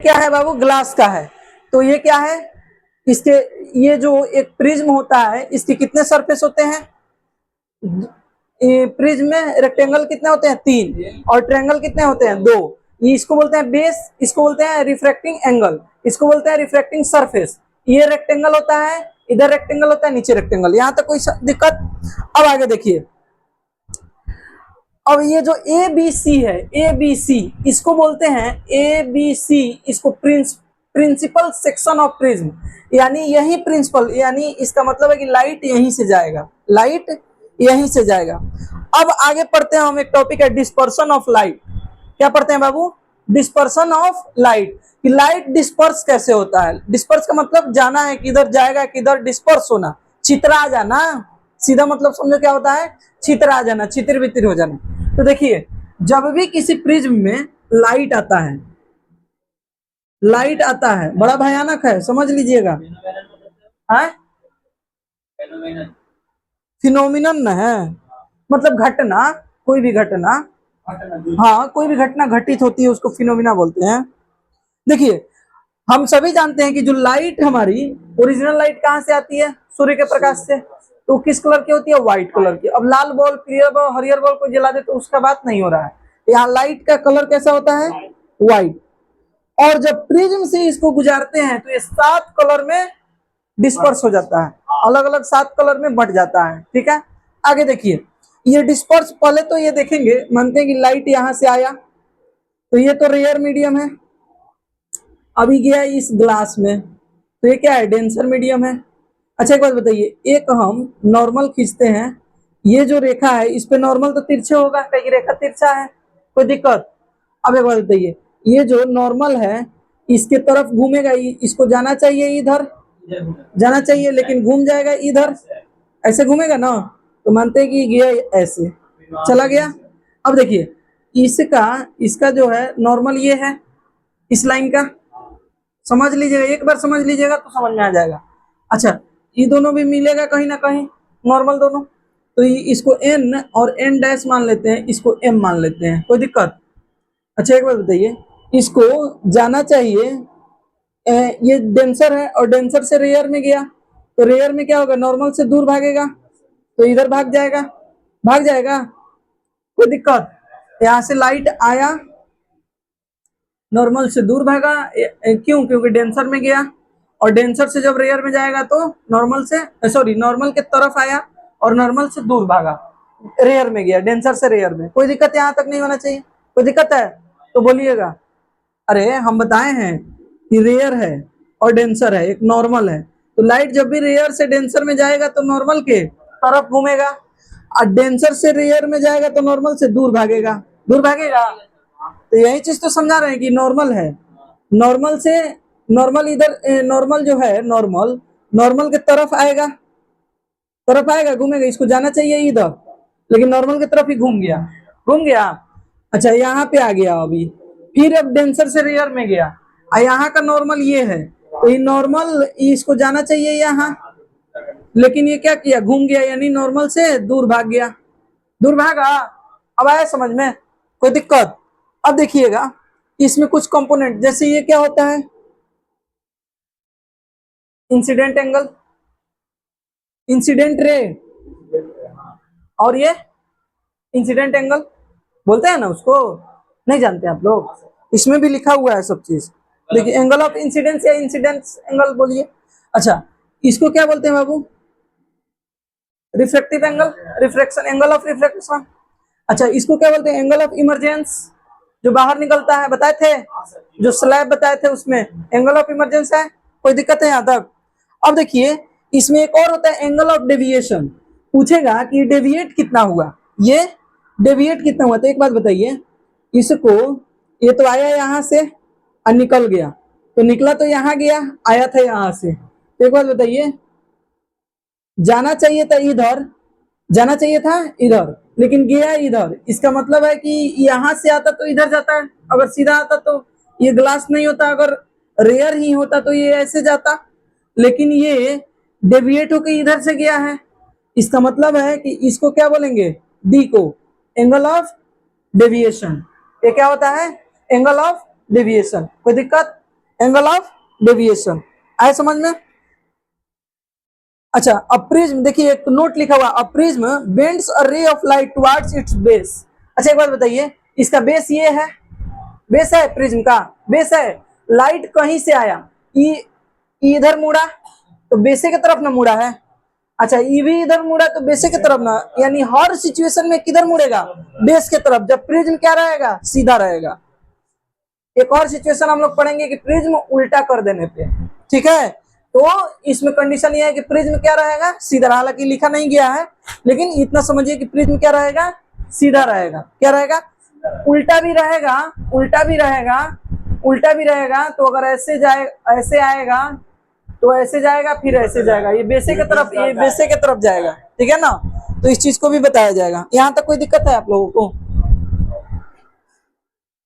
क्या है बाबू, ग्लास का है। तो ये क्या है, इसके ये जो एक प्रिज्म होता है इसके कितने सरफेस होते हैं, प्रिज्म में रेक्टेंगल कितने होते हैं 3 और ट्रायंगल कितने होते हैं 2। ये इसको बोलते हैं बेस, इसको बोलते हैं रिफ्रैक्टिंग एंगल, इसको बोलते हैं रिफ्रैक्टिंग सरफेस। ये रेक्टेंगल होता है, इधर रेक्टेंगल होता है, नीचे रेक्टेंगल। यहां तक कोई दिक्कत? अब आगे देखिए, अब ये जो ए बी सी है, ए बी सी इसको बोलते हैं, ए बी सी इसको प्रिंसिपल सेक्शन ऑफ प्रिज्म, यानी यही प्रिंसिपल, यानी इसका मतलब है कि लाइट यहीं से जाएगा, लाइट यहीं से जाएगा। अब आगे पढ़ते हैं हम, एक टॉपिक है डिस्पर्शन ऑफ लाइट। क्या पढ़ते हैं बाबू, डिस्पर्शन ऑफ लाइट, कि लाइट डिस्पर्स कैसे होता है। डिस्पर्स का मतलब जाना है, किधर जाएगा, किधर डिस्पर्स होना, छितरा जाना, सीधा मतलब समझो क्या होता है, छितरा जाना, छितिर बितिर हो जाना। तो देखिए, जब भी किसी प्रिज्म में लाइट आता है, लाइट आता है, बड़ा भयानक है, समझ लीजिएगा। फिनोमिनन है मतलब घटना, कोई भी घटना, हाँ कोई भी घटना घटित होती है उसको फिनोमिना बोलते हैं। देखिए, हम सभी जानते हैं कि जो लाइट हमारी ओरिजिनल लाइट कहाँ से आती है, सूर्य के प्रकाश से। तो किस कलर की होती है, व्हाइट कलर की। अब लाल बॉल, पीला बॉल, हरियर बॉल को जला दे तो उसका बात नहीं हो रहा है, यहाँ लाइट का कलर कैसा होता है, व्हाइट। और जब प्रिज्म से इसको गुजारते हैं तो ये 7 कलर में डिस्पर्स हो जाता है, अलग अलग 7 कलर में बंट जाता है। ठीक है, आगे देखिए, ये डिस्पर्स, पहले तो ये देखेंगे, मानते हैं कि लाइट यहां से आया, तो ये तो रेयर मीडियम है, अभी गया इस ग्लास में, तो ये क्या है, डेंसर मीडियम है। अच्छा एक बात बताइए, एक हम नॉर्मल खींचते हैं, ये जो रेखा है इस पे नॉर्मल तो तिरछे होगा, कहीं रेखा तिरछा है, कोई दिक्कत? अब एक बात बताइए, ये जो नॉर्मल है इसके तरफ घूमेगा, इसको जाना चाहिए इधर, जाना चाहिए, लेकिन घूम जाएगा इधर, ऐसे घूमेगा ना, तो मानते हैं कि गया ऐसे, चला गया। अब देखिए, इसका इसका जो है नॉर्मल ये है, इस लाइन का, समझ लीजिएगा, एक बार समझ लीजिएगा तो समझ में आ जाएगा। अच्छा, ये दोनों भी मिलेगा कहीं ना कहीं, नॉर्मल दोनों, तो इसको एन और एन डैश मान लेते हैं, इसको एम मान लेते हैं, कोई दिक्कत? अच्छा एक बात बताइए, इसको जाना चाहिए, ये डेंसर है और डेंसर से रेयर में गया, तो रेयर में क्या होगा, नॉर्मल से दूर भागेगा, तो इधर भाग जाएगा, भाग जाएगा, कोई दिक्कत? यहाँ से लाइट आया, नॉर्मल से दूर भागा, क्यों, क्योंकि डेंसर में गया, और डेंसर से जब रेयर में जाएगा तो नॉर्मल से, सॉरी नॉर्मल के तरफ आया और नॉर्मल से दूर भागा, रेयर में गया, डेंसर से रेयर में। कोई दिक्कत यहाँ तक नहीं होना चाहिए, कोई दिक्कत है तो बोलिएगा। अरे हम बताए हैं कि रेयर है और डेंसर है, एक नॉर्मल है, तो लाइट जब भी रेयर से डेंसर में जाएगा तो नॉर्मल के तरफ घूमेगा, और डेंसर से रेयर में जाएगा तो नॉर्मल से दूर भागेगा, दूर भागेगा। तो यही चीज तो समझा रहे हैं कि नॉर्मल है, नॉर्मल से, नॉर्मल इधर, नॉर्मल जो है, नॉर्मल नॉर्मल के तरफ आएगा, तरफ आएगा, घूमेगा, इसको जाना चाहिए इधर, लेकिन नॉर्मल की तरफ ही घूम गया, घूम गया। अच्छा यहाँ पे आ गया अभी, फिर अब डेंसर से रेयर में गया, और यहाँ का नॉर्मल ये है, तो ये नॉर्मल इसको जाना चाहिए यहाँ, लेकिन ये क्या किया, घूम गया, यानी नॉर्मल से दूर भाग गया, दूर भागा। अब आया समझ में, कोई दिक्कत? अब देखिएगा, इसमें कुछ कंपोनेंट, जैसे ये क्या होता है, इंसिडेंट एंगल, इंसिडेंट रे, और ये इंसिडेंट एंगल बोलते हैं ना उसको, नहीं जानते आप लोग, इसमें भी लिखा हुआ है सब चीज। देखिए, एंगल ऑफ इंसिडेंस या इंसिडेंस एंगल बोलिए। अच्छा, इसको क्या बोलते हैं बाबू, reflective angle, reflection, angle of reflection. अच्छा, इसको क्या बोलते हैं, एंगल ऑफ इमरजेंस, जो बाहर निकलता है, बताए थे, जो स्लैब बताए थे उसमें एंगल ऑफ इमरजेंस है। कोई दिक्कत है यहाँ तक? अब देखिए, इसमें एक और होता है एंगल ऑफ डेविएशन, पूछेगा कि डेविएट कितना हुआ, ये डेविएट कितना हुआ। तो एक बात बताइए, इसको, ये तो आया यहाँ से और निकल गया, तो निकला तो यहाँ गया, आया था यहाँ से, तो एक बात बताइए, जाना चाहिए था इधर, जाना चाहिए था इधर, लेकिन गया इधर, इसका मतलब है कि यहां से आता तो इधर जाता है, अगर सीधा आता तो ये ग्लास नहीं होता, अगर रेयर ही होता तो ये ऐसे जाता, लेकिन ये डेविएट होकर इधर से गया है, इसका मतलब है कि इसको क्या बोलेंगे, डी को, एंगल ऑफ डेविएशन। ये क्या होता है, एंगल ऑफ डेविएशन। कोई दिक्कत? Angle of deviation. आए समझ में? अच्छा, अ प्रिज्म, देखिए एक नोट लिखा हुआ, a prism bends a ray of light towards its base. अच्छा एक बात बताइए, इसका बेस ये है, बेस है प्रिज्म का, बेस है। लाइट कहीं से आया, इधर मुड़ा तो बेसे की तरफ ना मुड़ा है। अच्छा, ई भी इधर मुड़ा तो बेसे की तरफ ना, यानी हर सिचुएशन में किधर मुड़ेगा? बेस की तरफ। जब प्रिज्म क्या रहेगा? सीधा रहेगा। एक और सिचुएशन हम लोग पढ़ेंगे कि प्रिज्म उल्टा कर देने पे, ठीक है, तो इसमें कंडीशन ये है कि प्रिज्म क्या रहेगा? सीधा। हालांकि लिखा नहीं गया है, लेकिन इतना समझिए कि प्रिज्म क्या रहेगा? सीधा रहेगा। क्या रहेगा? उल्टा भी रहेगा, उल्टा भी रहेगा, उल्टा भी रहेगा। तो अगर ऐसे जाए, ऐसे आएगा तो ऐसे जाएगा, फिर ऐसे जाएगा, ये बेसे की तरफ, ये बेसे की तरफ जाएगा, ठीक है ना। तो इस चीज को भी बताया जाएगा। यहाँ तक कोई दिक्कत है आप लोगों को?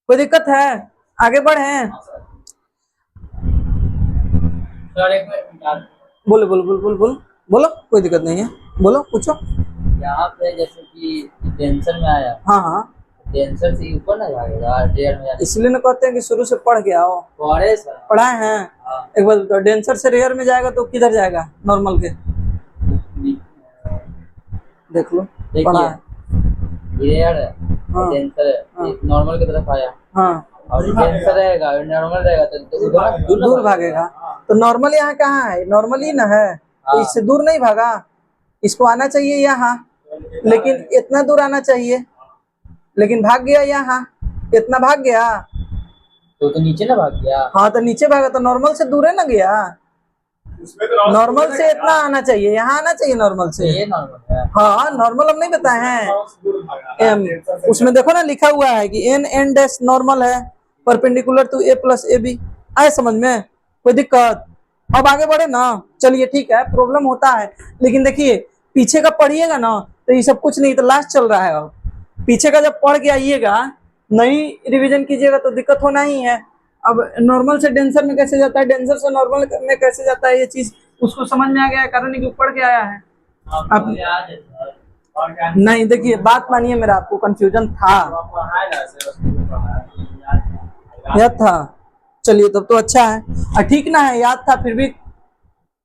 कोई दिक्कत है? आगे बढ़े? बोलो बोलो बोलो बोलो बोलो बोलो, कोई दिक्कत नहीं है, बोलो पूछो। यहाँ पे जैसे कि टेंशन में आया, हाँ हाँ, टेंशन से ऊपर ना जाएगा रेयर में जाने। इसलिए ना कहते हैं कि शुरू से पढ़ के आओ। पढ़े सर, पढ़ाए हैं। हाँ। एक बार बताओ, डेंसर से रेयर में जाएगा तो किधर जाएगा? नॉर्मल के, देख लो। पढ़ा है। रेयर है, हाँ टेंशन हाँ है, नॉर्मल की तरफ आया, हाँ, और टेंशन रहेगा, नॉर्मल रहेगा तो दूर भागेगा। तो नॉर्मल यहाँ कहाँ है? नॉर्मल ही ना है, तो इससे दूर नहीं भागा। इसको आना चाहिए यहाँ, लेकिन इतना दूर आना चाहिए, लेकिन भाग गया यहाँ, इतना भाग गया। तो नीचे ना भाग गया। हाँ, तो नीचे भागा तो नॉर्मल से दूर है ना गया। नॉर्मल से इतना आना चाहिए, यहाँ आना चाहिए नॉर्मल से। ये नॉर्मल है। हाँ, नॉर्मल हम नहीं बताए हैं। उसमें देखो ना, लिखा हुआ है कि एन एन डैश नॉर्मल है, perpendicular to A plus A B. आए समझ में? कोई दिक्कत? अब आगे बढ़े ना। चलिए ठीक है, प्रॉब्लम होता है, लेकिन देखिए पीछे का पढ़िएगा ना तो ये सब कुछ नहीं, तो लास्ट चल रहा है। अब पीछे का जब पढ़ के आइएगा, नई रिवीजन कीजिएगा तो दिक्कत होना ही है। अब नॉर्मल से डेंसर में कैसे जाता है, डेंसर से नॉर्मल में कैसे जाता है, ये चीज उसको समझ में आ गया है, कारण कि पढ़ के आया है। अब नहीं, देखिए बात मानिए मेरा, आपको कंफ्यूजन था, याद था? चलिए तब तो अच्छा है, ठीक ना है, याद था फिर भी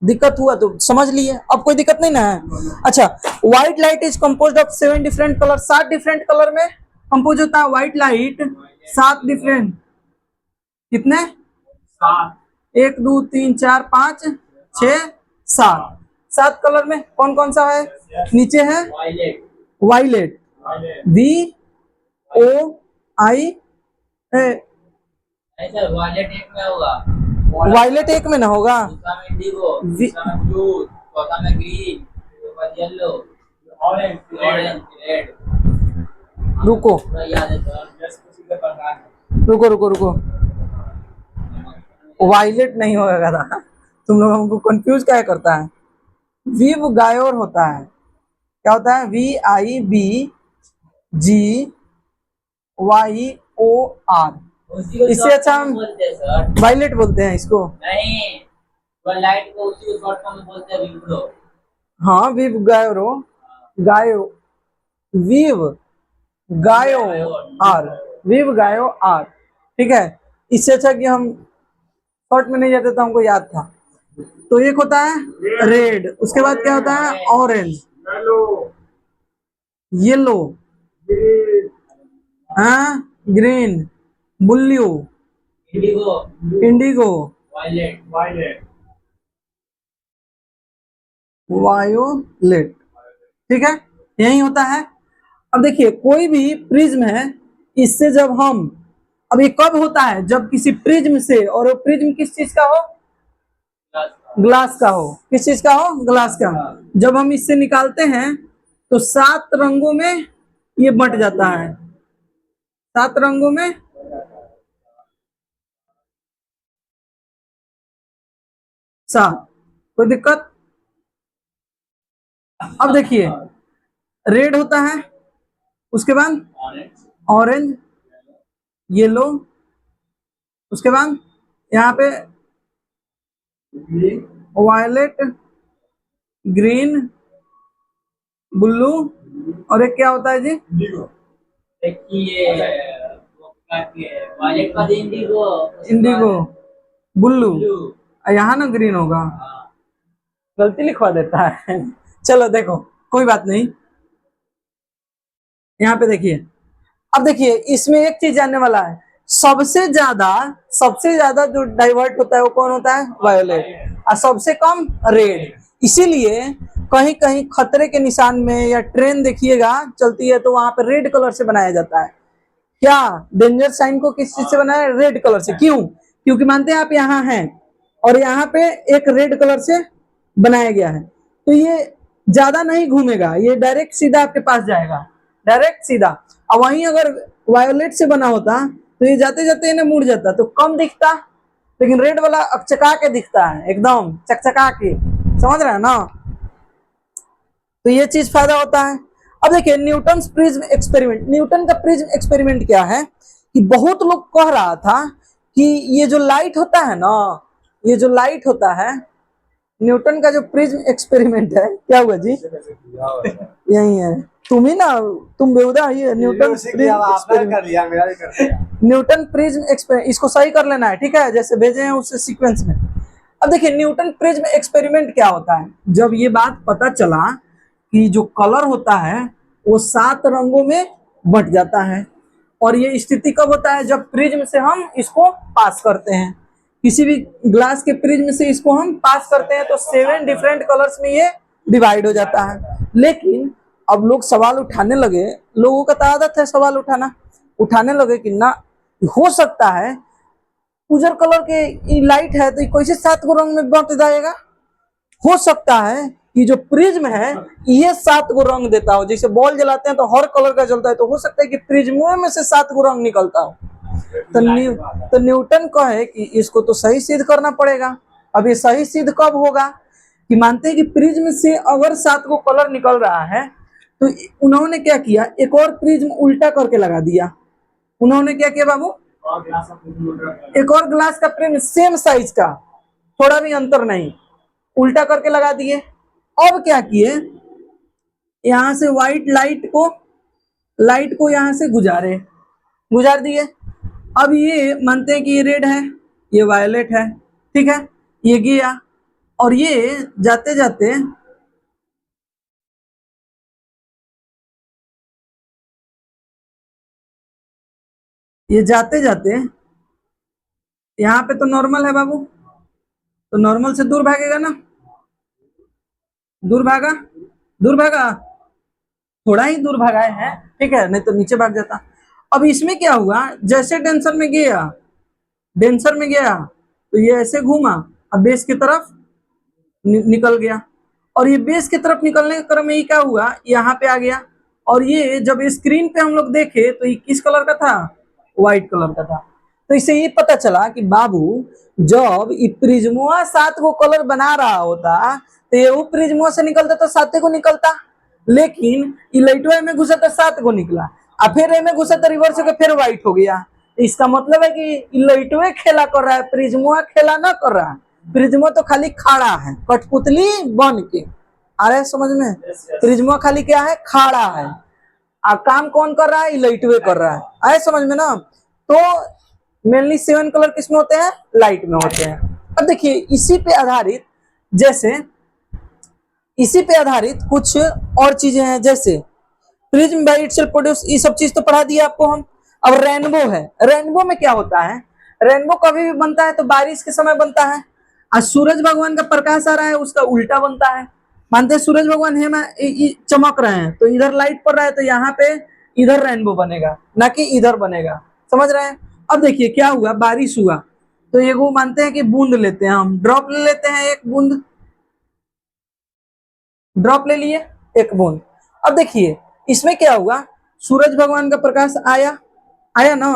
दिक्कत हुआ तो समझ लिए, अब कोई दिक्कत नहीं ना है। अच्छा, white light is composed of 7 different colour. 7 different colour में कंपोज होता है व्हाइट लाइट। 7 डिफरेंट, कितने? 7। 1 2 3 4 5 6 7। 7 कलर में कौन कौन सा है? नीचे है वायलेट, वी ओ आई, वायलेट एक में होगा, वायलेट एक में ना होगा, दूसरा में इंडिगो, तीसरा में ब्लू, चौथा में ग्रीन, येलो, ऑरेंज, रेड। रुको याद है सर? रुको रुको रुको, वायलेट नहीं होगा था। तुम लोग हमको कंफ्यूज क्या करता है? विव गायोर होता है। क्या होता है? VIBGYOR। इससे अच्छा हम वायलेट बोलते हैं इसको। नहीं, वो लाइट को उसी को शॉर्ट फॉर्म में बोलते हैं विवो। हाँ, विव गायोरो, गायो, विव गायो आर, विव गायो आर, ठीक है। इससे अच्छा कि हम शॉर्ट में नहीं जाते तो हमको याद था। तो एक होता है रेड, उसके बाद क्या होता है? ऑरेंज, येलो, हाँ, green, blue, indigo, indigo, violet, violet, ठीक है, यही होता है। अब देखिए कोई भी प्रिज्म है, इससे जब हम, अब ये कब होता है? जब किसी प्रिज्म से, और वो प्रिज्म किस चीज का हो? ग्लास का हो। किस चीज का हो? ग्लास का। जब हम इससे निकालते हैं तो 7 रंगों में ये बंट जाता है, 7 रंगों में। सात, कोई दिक्कत? अब देखिए रेड होता है, उसके बाद ऑरेंज, येलो, उसके बाद यहाँ पे वायलेट, ग्रीन, ब्लू, और एक क्या होता है जी? देखिए वायलेट का इंडिगो, इंडिगो, ब्लू, ब्लू। यहाँ ना ग्रीन होगा, हाँ, गलती लिखवा देता है। चलो देखो कोई बात नहीं, यहाँ पे देखिए, अब देखिए इसमें एक चीज जानने वाला है, सबसे ज्यादा जो डाइवर्ट होता है वो कौन होता है? वायोलेट, और सबसे कम रेड। इसीलिए कहीं कहीं खतरे के निशान में या ट्रेन देखिएगा चलती है तो वहां पे रेड कलर से बनाया जाता है। क्या डेंजर साइन को किस चीज से बनाया है? रेड कलर से। क्यों? क्योंकि मानते हैं आप यहाँ हैं और यहाँ पे एक रेड कलर से बनाया गया है, तो ये ज्यादा नहीं घूमेगा, ये डायरेक्ट सीधा आपके पास जाएगा, डायरेक्ट सीधा। और वहीं अगर वायोलेट से बना होता तो ये जाते जाते इन्हें मुड़ जाता तो कम दिखता, लेकिन रेड वाला अकचका के दिखता है, एकदम चकचका के, समझ रहे हैं ना? तो ये चीज फायदा होता है। अब देखिए न्यूटन प्रिज्म एक्सपेरिमेंट, न्यूटन का प्रिज्म एक्सपेरिमेंट क्या है कि बहुत लोग कह रहा था कि ये जो लाइट होता है ना, ये जो लाइट होता है, न्यूटन का जो प्रिज्म एक्सपेरिमेंट है, क्या हुआ जी? यही है, तुम ही ना, तुम बेहुदा, ये न्यूटन न्यूटन प्रिज्म एक्सपेरिमेंट, इसको सही कर लेना है, ठीक है, जैसे भेजे हैं उससे सीक्वेंस में। अब देखिए न्यूटन प्रिज्म एक्सपेरिमेंट क्या होता है, जब ये बात पता चला कि जो कलर होता है वो 7 रंगों में बंट जाता है, और ये स्थिति कब होता है? जब प्रिज्म से हम इसको पास करते हैं, किसी भी ग्लास के प्रिज्म से इसको हम पास करते हैं तो 7 डिफरेंट कलर्स में ये डिवाइड हो जाता है। लेकिन अब लोग सवाल उठाने लगे, लोगों का तो आदत है सवाल उठाने लगे कि ना, हो सकता है उजर कलर के लाइट है तो कैसे 7 गो रंग में बंट जाएगा? हो सकता है कि जो प्रिज्म है ये 7 गो रंग देता हो, जैसे बॉल जलाते हैं तो हर कलर का जलता है, तो हो सकता है कि प्रिज्मों में से 7 गो रंग निकलता हो। तो न्यूटन कहे कि इसको तो सही सिद्ध करना पड़ेगा। अब ये सही सिद्ध कब होगा? कि मानते हैं कि प्रिज्म से अगर 7 गो कलर निकल रहा है तो उन्होंने क्या किया, एक और प्रिज्म उल्टा करके लगा दिया। उन्होंने क्या किया बाबू? एक और ग्लास का प्रिज्म सेम साइज का, थोड़ा भी अंतर नहीं, उल्टा करके लगा दिए। अब क्या किए, यहां से व्हाइट लाइट को यहां से गुजार दिए। अब ये मानते हैं कि ये रेड है, ये वायलेट है, ठीक है, ये गया, और ये जाते जाते यहाँ पे तो नॉर्मल है बाबू, तो नॉर्मल से दूर भागेगा ना, दूर भागा, थोड़ा ही दूर भगाए हैं, ठीक है, नहीं तो नीचे भाग जाता। अब इसमें क्या हुआ, जैसे डेंसर में गया तो ये ऐसे घूमा, अब बेस की तरफ निकल गया, और ये बेस की तरफ निकलने के क्रम में ये क्या हुआ, यहाँ पे आ गया, और ये जब स्क्रीन पे हम लोग देखे तो ये किस कलर का था? व्हाइट कलर का था। तो इससे ये पता चला कि बाबू जब प्रिज्मोआ 7 गो कलर बना रहा होता तो ये प्रिज्मोआ से निकलता तो 7 को निकलता, लेकिन लाइटवा में घुसा तो 7 को निकला, और फिर ए में घुसा तो रिवर्स होकर फिर व्हाइट हो गया। इसका मतलब है कि लाइटवे खेला कर रहा है, प्रिज्मोआ खेला ना कर रहा है। प्रिज्मो तो खाली खड़ा है, कठपुतली बन के, आ रहा है समझ में? प्रिज्मो खाली क्या है? खड़ा है, अब काम कौन कर रहा है? लाइटवे कर रहा है, आए समझ में ना? तो मेनली 7 कलर किसमें होते हैं? लाइट में होते हैं। अब देखिए इसी पे आधारित कुछ और चीजें हैं, जैसे प्रिज्म बाय इटसेल्फ प्रोड्यूस, ये सब चीज तो पढ़ा दिया आपको हम। अब रेनबो है, रेनबो में क्या होता है? रेनबो कभी भी बनता है तो बारिश के समय बनता है, आज सूरज भगवान का प्रकाश आ रहा है उसका उल्टा बनता है। मानते हैं सूरज भगवान है चमक रहे हैं तो इधर लाइट पड़ रहा है तो यहाँ पे इधर रेनबो बनेगा, ना कि इधर बनेगा, समझ रहे हैं? अब देखिए क्या हुआ, बारिश हुआ तो ये वो मानते हैं कि बूंद लेते हैं, हम ड्रॉप ले लेते हैं, एक बूंद ड्रॉप ले लिए, एक बूंद। अब देखिए इसमें क्या हुआ, सूरज भगवान का प्रकाश आया ना,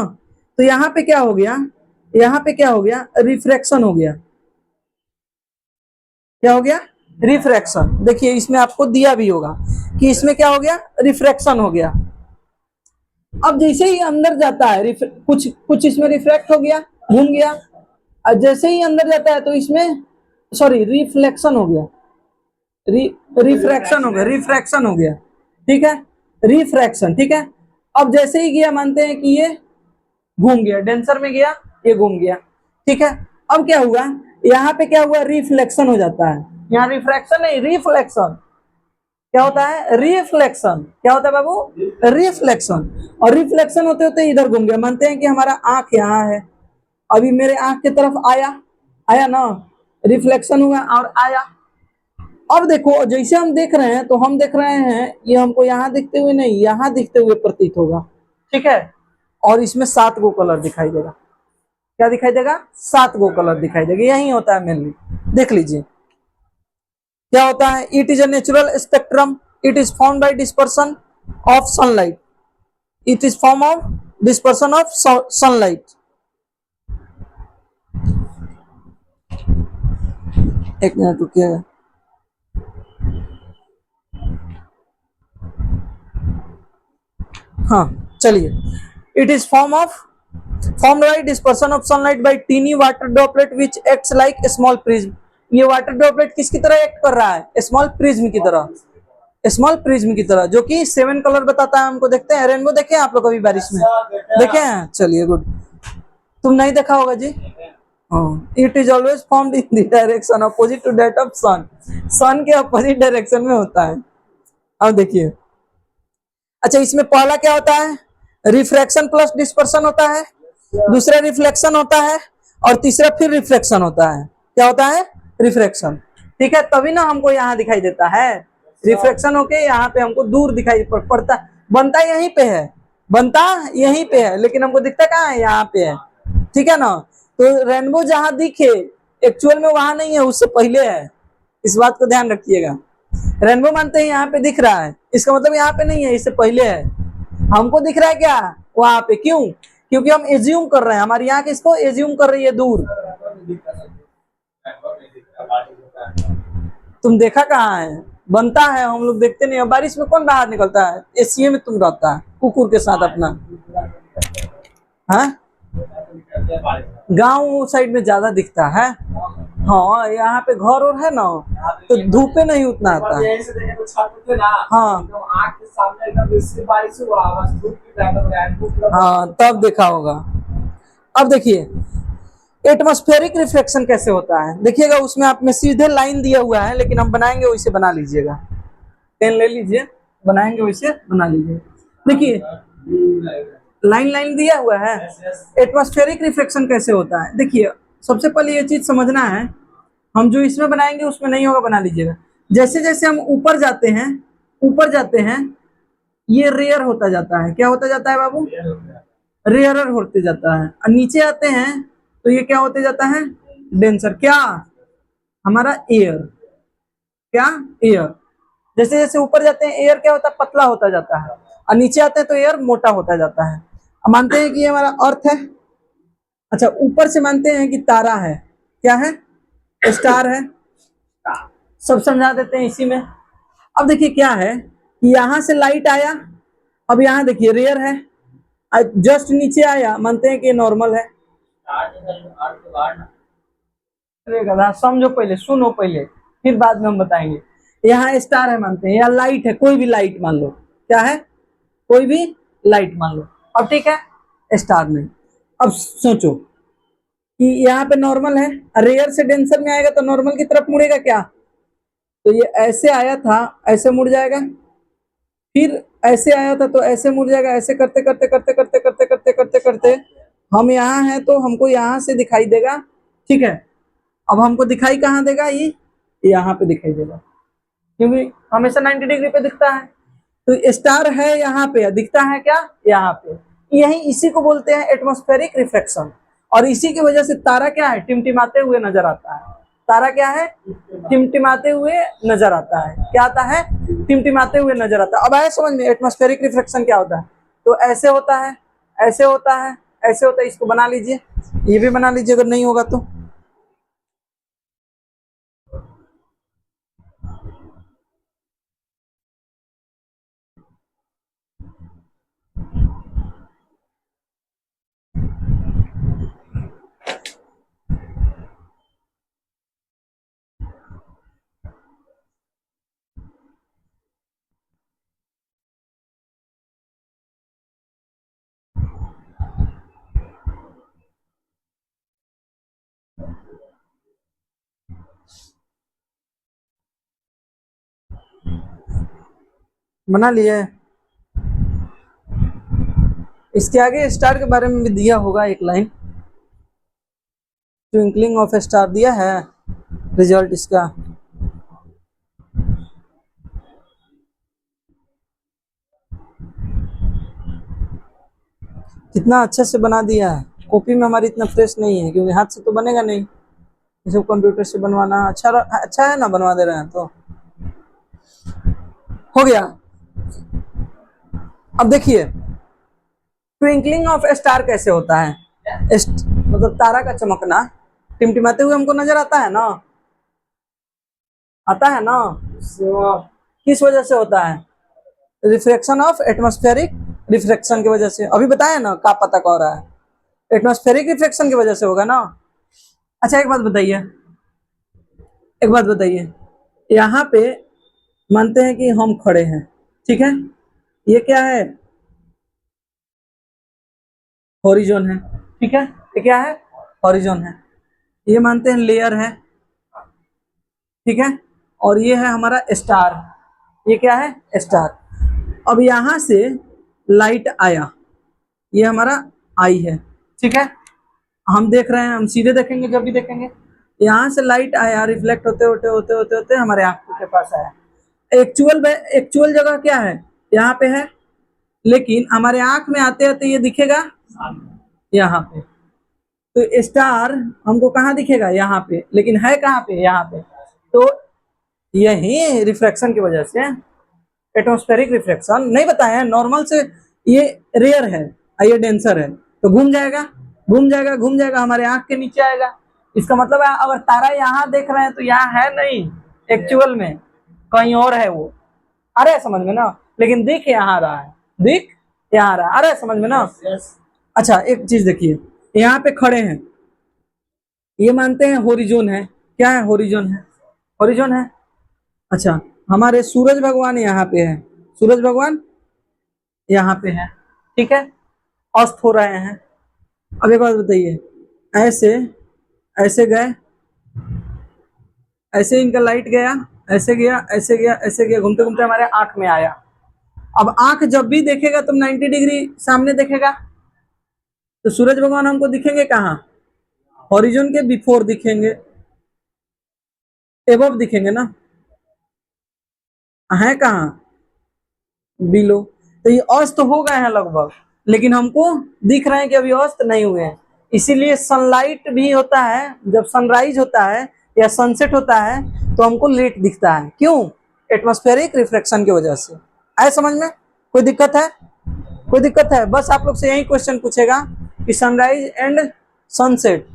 तो यहाँ पे क्या हो गया, रिफ्रैक्शन हो गया। क्या हो गया? रिफ्रैक्शन। देखिए इसमें आपको दिया भी होगा कि इसमें क्या हो गया, रिफ्रैक्शन हो गया। अब जैसे ही अंदर जाता है कुछ इसमें रिफ्रैक्ट हो गया, घूम गया, और जैसे ही अंदर जाता है तो इसमें रिफ्लेक्शन हो गया, रिफ्रैक्शन हो गया, ठीक है, रिफ्रैक्शन, ठीक है। अब जैसे ही गया मानते हैं कि ये घूम गया, डेंसर में गया, ये घूम गया, ठीक है। अब क्या हुआ, यहाँ पे क्या हुआ, रिफ्लेक्शन हो जाता है, यहाँ रिफ्रैक्शन नहीं, रिफ्लेक्शन। क्या होता है, रिफ्लेक्शन। क्या होता है बाबू, रिफ्लेक्शन। और रिफ्लेक्शन होते होते इधर घूम गया, मानते हैं कि हमारा आंख यहाँ है, अभी मेरे आंख की तरफ आया, आया ना, रिफ्लेक्शन हुआ और आया। अब देखो जैसे हम देख रहे हैं तो हम देख रहे हैं ये हमको यहाँ दिखते हुए नहीं, यहाँ दिखते हुए प्रतीत होगा, ठीक है। और इसमें 7 गो कलर दिखाई देगा। क्या दिखाई देगा, 7 गो कलर दिखाई देगा। यही होता है मेनली। देख लीजिए क्या होता है, it is a natural spectrum, it is form by dispersion of sunlight, it is form of dispersion of sunlight. एक मिनट रुकिएगा। हाँ चलिए, it is formed by dispersion of sunlight by teeny water droplet which acts like a small prism। ये water droplet किसकी तरह act कर रहा है, small prism की तरह, स्मॉल प्रिज्म की तरह, जो कि 7 कलर बताता है हमको। देखते हैं रेनबो, देखे हैं आप लोग कभी बारिश में, देखे हैं, चलिए गुड। तुम नहीं देखा होगा जी। It is always formed in the direction opposite to that of sun, sun के अपोजिट डायरेक्शन में होता है। अब देखिए, अच्छा इसमें पहला क्या होता है, रिफ्रैक्शन प्लस डिस्पर्शन होता है, दूसरा रिफ्लेक्शन होता है, और तीसरा फिर रिफ्लेक्शन होता है। क्या होता है, रिफ्रैक्शन, ठीक है। तभी ना हमको यहाँ दिखाई देता है, रिफ्लेक्शन होके यहाँ पे हमको दूर दिखाई पड़ता, बनता यहीं पे है, बनता यहीं पे है, लेकिन हमको दिखता कहाँ है, यहाँ पे है, ठीक है ना। तो रेनबो जहां दिखे एक्चुअल में वहां नहीं है, उससे पहले है, इस बात को ध्यान रखिएगा। रेनबो मानते हैं यहाँ पे दिख रहा है, इसका मतलब यहाँ पे नहीं है, इससे पहले है। हमको दिख रहा है क्या, वहां पे, क्यों, क्योंकि हम एज्यूम कर रहे हैं, हमारी आंख इसको एज्यूम कर रही है दूर। तुम देखा कहाँ है, बनता है, हम लोग देखते नहीं है। बारिश में कौन बाहर निकलता है, एसीए में तुम रहता है कुकुर के साथ अपना, हाँ। गांव साइड में ज्यादा दिखता है, हाँ यहाँ पे घर और है ना, तो धूपे नहीं उतना आता है। हाँ हाँ तब देखा होगा। अब देखिए एटमॉस्फेरिक रिफ्लेक्शन कैसे होता है, देखिएगा उसमें आप में सीधे लाइन दिया हुआ है, लेकिन हम बनाएंगे वैसे बना लीजिएगा, पेन ले लीजिए, बनाएंगे वैसे बना लीजिए। देखिए लाइन लाइन दिया हुआ है। एटमॉस्फेरिक रिफ्लेक्शन कैसे होता है, देखिए सबसे पहले ये चीज समझना है, हम जो इसमें बनाएंगे उसमें नहीं होगा, बना लीजिएगा। जैसे जैसे हम ऊपर जाते हैं, ऊपर जाते हैं, ये रेयर होता जाता है। क्या होता जाता है बाबू, रेयरर होते जाता है। और नीचे आते हैं तो ये क्या होते जाता है, डेंसर। क्या, हमारा एयर, क्या, एयर। जैसे जैसे ऊपर जाते हैं एयर क्या होता है, पतला होता जाता है, और नीचे आते हैं तो एयर मोटा होता जाता है। अब मानते हैं कि ये हमारा अर्थ है। अच्छा ऊपर से मानते हैं कि तारा है, क्या है, स्टार है, सब समझा देते हैं इसी में। अब देखिए क्या है, यहां से लाइट आया, अब यहाँ देखिए रेयर है, जस्ट नीचे आया, मानते हैं कि नॉर्मल है। समझो पहले, सुनो पहले, फिर बाद में हम बताएंगे। यहाँ स्टार है मानते हैं, या लाइट है, कोई भी लाइट मान लो, क्या है, कोई भी लाइट मान लो। अब ठीक है, स्टार नहीं। अब सोचो कि यहाँ पे नॉर्मल है, रेयर से डेंसर में आएगा तो नॉर्मल की तरफ मुड़ेगा क्या, तो ये ऐसे आया था, ऐसे मुड़ जाएगा, फिर ऐसे आया था तो ऐसे मुड़ जाएगा, ऐसे करते करते करते करते करते करते करते करते हम यहाँ हैं तो हमको यहाँ से दिखाई देगा, ठीक है। अब हमको दिखाई कहाँ देगा, ये यहाँ पे दिखाई देगा, क्योंकि हमेशा 90 डिग्री पे दिखता है। तो स्टार है यहाँ पे, दिखता है क्या, यहाँ पे। यही इसी को बोलते हैं एटमॉस्फेरिक रिफ्लेक्शन। और इसी की वजह से तारा क्या है, टिमटिमाते हुए नजर आता है। तारा क्या है, टिमटिमाते हुए नजर आता है। क्या आता है, टिमटिमाते हुए नजर आता है। अब आए समझ में एटमॉस्फेरिक रिफ्लेक्शन क्या होता है, तो ऐसे होता है, ऐसे होता है, ऐसे होता है। इसको बना लीजिए, ये भी बना लीजिए अगर नहीं होगा तो। बना लिए। इसके आगे स्टार के बारे में भी दिया होगा एक line, twinkling of A star दिया है रिजल्ट इसका। कितना अच्छे से बना दिया है। कॉपी में हमारी इतना फ्रेश नहीं है क्योंकि हाथ से तो बनेगा नहीं, इसे कंप्यूटर से बनवाना अच्छा है ना, बनवा दे रहे हैं तो हो गया। अब देखिए ट्विंकलिंग ऑफ ए स्टार कैसे होता है। मतलब तारा का चमकना टिमटिमाते हुए हमको नजर आता है ना, आता है ना। किस वजह से होता है? रिफ्लेक्शन ऑफ एटमॉस्फेरिक रिफ्लेक्शन की वजह से। अभी बताया ना, का पता कह रहा है, एटमॉस्फेरिक रिफ्लेक्शन की वजह से होगा ना। अच्छा एक बात बताइए, एक बात बताइए, यहाँ पे मानते हैं कि हम खड़े हैं, ठीक है, ये क्या है? हॉरिजॉन है, ठीक है, ये क्या है? हॉरिजॉन है। ये मानते हैं लेयर है, ठीक है, और ये है हमारा स्टार, ये क्या है? स्टार। अब यहां से लाइट आया, ये हमारा आई है, ठीक है, हम देख रहे हैं, हम सीधे देखेंगे जब भी देखेंगे। यहां से लाइट आया, रिफ्लेक्ट होते होते होते होते होते हमारे आंखों के पास आया। एक्चुअल जगह क्या है? यहाँ पे है, लेकिन हमारे आंख में आते आते ये दिखेगा यहाँ पे। तो स्टार हमको कहाँ दिखेगा? यहाँ पे, लेकिन है कहाँ पे? यहाँ पे। तो यही रिफ्लेक्शन की वजह से, एटमॉस्फेरिक रिफ्लेक्शन नहीं बताया, नॉर्मल से ये रेयर है, ये डेंसर है, तो घूम जाएगा घूम जाएगा घूम जाएगा, हमारे आंख के नीचे आएगा। इसका मतलब है अगर तारा यहाँ देख रहे हैं तो यहाँ है नहीं, एक्चुअल में कहीं और है वो। आ रहा है समझ में ना? लेकिन दिख यहाँ रहा है, दिख यहाँ रहा है, आ रहा है समझ में ना? अच्छा एक चीज देखिए, यहाँ पे खड़े हैं, ये मानते हैं होरिजोन है। क्या है? होरिजोन है, होरिजोन है। अच्छा हमारे सूरज भगवान यहाँ पे है, सूरज भगवान यहाँ पे है, ठीक है, अस्त हो रहे हैं। अब एक बात बताइए, ऐसे ऐसे गए, ऐसे इनका लाइट गया, ऐसे गया ऐसे गया ऐसे गया, घूमते घूमते हमारे आंख में आया। अब आंख जब भी देखेगा तो 90 डिग्री सामने देखेगा, तो सूरज भगवान हमको दिखेंगे कहाँ? हॉरिजॉन के बिफोर दिखेंगे, एबव दिखेंगे ना, है कहाँ? बिलो। तो ये अस्त हो गए हैं लगभग, लेकिन हमको दिख रहे हैं कि अभी अस्त नहीं हुए हैं। इसीलिए सनलाइट भी होता है, जब सनराइज होता है या सनसेट होता है तो हमको लेट दिखता है। क्यों? एटमॉस्फेरिक रिफ्लेक्शन की वजह से। आए समझ में? कोई दिक्कत है? कोई दिक्कत है? बस आप लोग से यही क्वेश्चन पूछेगा कि सनराइज एंड सनसेट,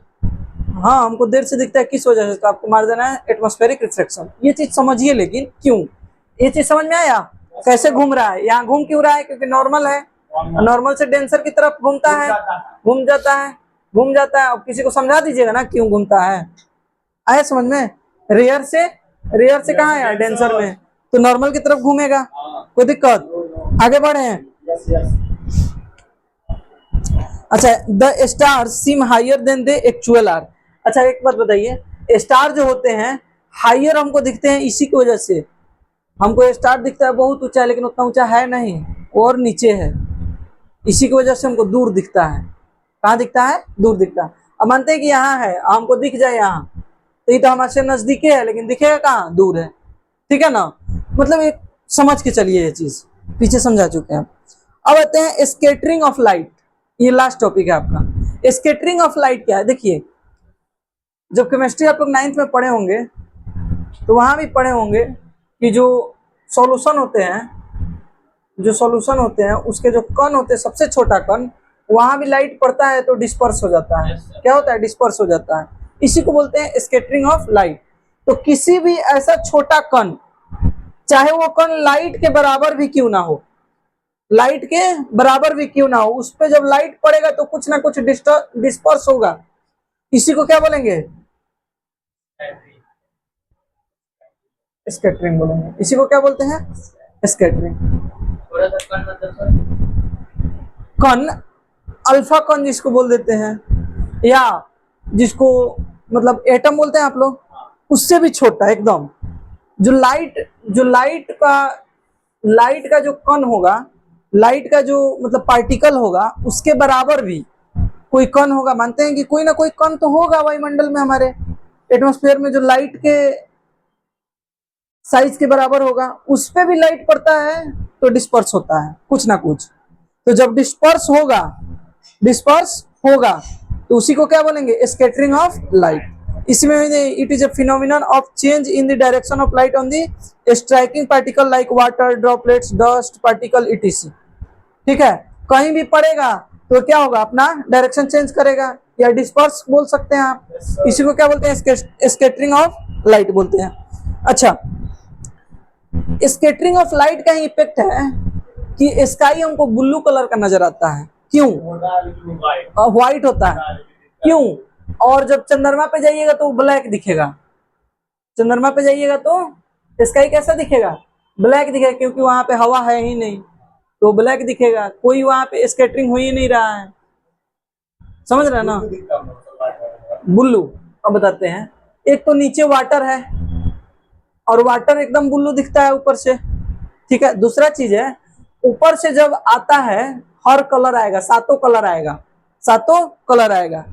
हाँ हमको देर से दिखता है, किस वजह से? तो आपको मार देना है एटमॉस्फेरिक रिफ्लेक्शन। ये चीज समझिए, लेकिन क्यों? ये चीज समझ में आया? कैसे घूम रहा है? यहाँ घूम क्यों रहा है? क्योंकि नॉर्मल है, नॉर्मल से डेंसर की तरफ घूमता है, घूम जाता है, घूम जाता है। अब किसी को समझा दीजिएगा ना क्यों घूमता है। आया समझ में? रेयर से कहाँ आया? डेंसर में, तो नॉर्मल की तरफ घूमेगा। कोई दिक्कत? आगे बढ़े हैं। अच्छा the star seem higher than they actual are. अच्छा एक बात बताइए, स्टार जो होते हैं हायर हमको दिखते हैं इसी की वजह से। हमको स्टार दिखता है बहुत ऊंचा, लेकिन उतना ऊंचा है नहीं, और नीचे है, इसी की वजह से हमको दूर दिखता है। कहाँ दिखता है? दूर दिखता है। अब मानते हैं कि यहाँ है, हमको दिख जाए यहाँ, तो ये तो हमारे नजदीके है, लेकिन दिखेगा कहाँ? दूर है, ठीक है ना? मतलब एक समझ के चलिए, ये चीज पीछे समझा चुके हैं। अब आते हैं स्कैटरिंग ऑफ लाइट, ये लास्ट टॉपिक है आपका। स्कैटरिंग ऑफ लाइट क्या है? देखिए जब केमिस्ट्री आप लोग 9th में पढ़े होंगे तो वहां भी पढ़े होंगे कि जो सॉल्यूशन होते हैं, उसके जो कण होते हैं, सबसे छोटा कण, वहां भी लाइट पड़ता है तो डिस्पर्स हो जाता है। क्या होता है? डिस्पर्स हो जाता है। इसी को बोलते हैं स्कैटरिंग ऑफ लाइट। तो किसी भी ऐसा छोटा कण, चाहे वो कण लाइट के बराबर भी क्यों ना हो, लाइट के बराबर भी क्यों ना हो, उस पर जब लाइट पड़ेगा तो कुछ ना कुछ डिस्पर्स होगा। इसी को क्या बोलेंगे? स्कैटरिंग बोलेंगे। इसी को क्या बोलते हैं? स्कैटरिंग। कण, अल्फा कण जिसको बोल देते हैं, या जिसको मतलब एटम बोलते हैं आप लोग, उससे भी छोटा एकदम, जो लाइट का लाइट का जो कण होगा, लाइट का जो मतलब पार्टिकल होगा, उसके बराबर भी कोई कण होगा। मानते हैं कि कोई ना कोई कण तो होगा वायुमंडल में, हमारे एटमॉस्फेयर में, जो लाइट के साइज के बराबर होगा। उस पे भी लाइट पड़ता है तो डिस्पर्स होता है कुछ ना कुछ। तो जब डिस्पर्स होगा तो उसी को क्या बोलेंगे? Scattering of light. इसमें it is a phenomenon of change in the direction of light on the striking particle like water droplets, dust particle etc. ठीक है, कहीं भी पड़ेगा तो क्या होगा? अपना डायरेक्शन चेंज करेगा, या डिस्पर्स बोल सकते हैं आप। इसी को क्या बोलते हैं? स्कैटरिंग ऑफ लाइट बोलते हैं। अच्छा, स्कैटरिंग ऑफ लाइट का ही इफेक्ट है कि स्काई हमको ब्लू कलर का नजर आता है। क्यों? व्हाइट होता है। क्यों? और जब चंद्रमा पे जाइएगा तो ब्लैक दिखेगा। चंद्रमा पे जाइएगा तो स्काई कैसा दिखेगा? ब्लैक दिखेगा, क्योंकि वहां पे हवा है ही नहीं, तो ब्लैक दिखेगा। कोई वहां पे स्कैटरिंग हो ही नहीं रहा है। समझ रहे हैं ना? ब्लू अब बताते हैं। एक तो नीचे वाटर है और वाटर एकदम ब्लू दिखता है ऊपर से। ठीक है, दूसरा चीज है, ऊपर से जब आता है हर कलर आएगा, सातों कलर आएगा, सातों कलर आएगा,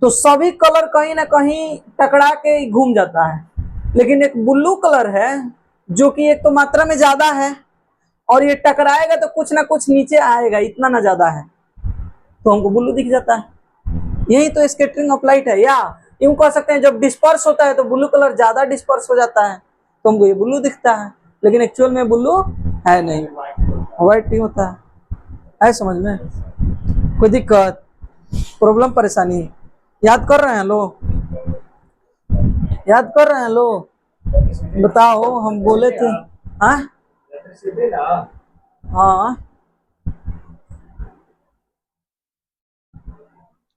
तो सभी कलर कहीं ना कहीं टकरा के घूम जाता है। लेकिन एक ब्लू कलर है जो कि एक तो मात्रा में ज्यादा है, और ये टकराएगा तो कुछ ना कुछ नीचे आएगा, इतना ना ज्यादा है, तो हमको ब्लू दिख जाता है। यही तो स्कैटरिंग ऑफ लाइट है। या यूं कह सकते हैं, जब डिस्पर्स होता है तो ब्लू कलर ज्यादा डिस्पर्स हो जाता है, तो हमको ये ब्लू दिखता है, लेकिन एक्चुअल में ब्लू है नहीं, व्हाइट नहीं होता है। समझ में? कोई दिक्कत, प्रॉब्लम, परेशानी? याद कर रहे हैं लोग? याद कर रहे हैं लोग? बताओ, हम बोले थे। हाँ हाँ,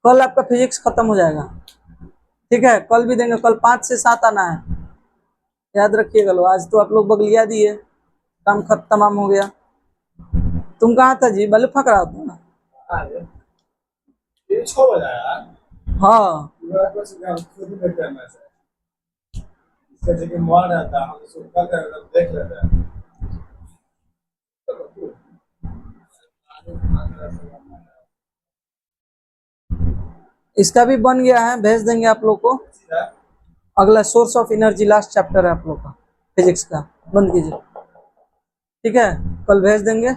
कल आपका फिजिक्स खत्म हो जाएगा। ठीक है, कल भी देंगे, कल 5 से 7 आना है, याद रखिएगा लो। आज तो आप लोग बगलिया दिए, काम खत्म तमाम हो गया। तुम कहाँ था जी? बल्ब फक रहा था ना? 6 बजा यार। हाँ, इसका जगह मोबाइल रहता, हम इसको कल देख लेते हैं। इसका भी बन गया है, भेज देंगे आप लोग को। अगला source of energy last chapter है आप लोग का फिजिक्स का, बंद कीजिए। ठीक है, कल भेज देंगे।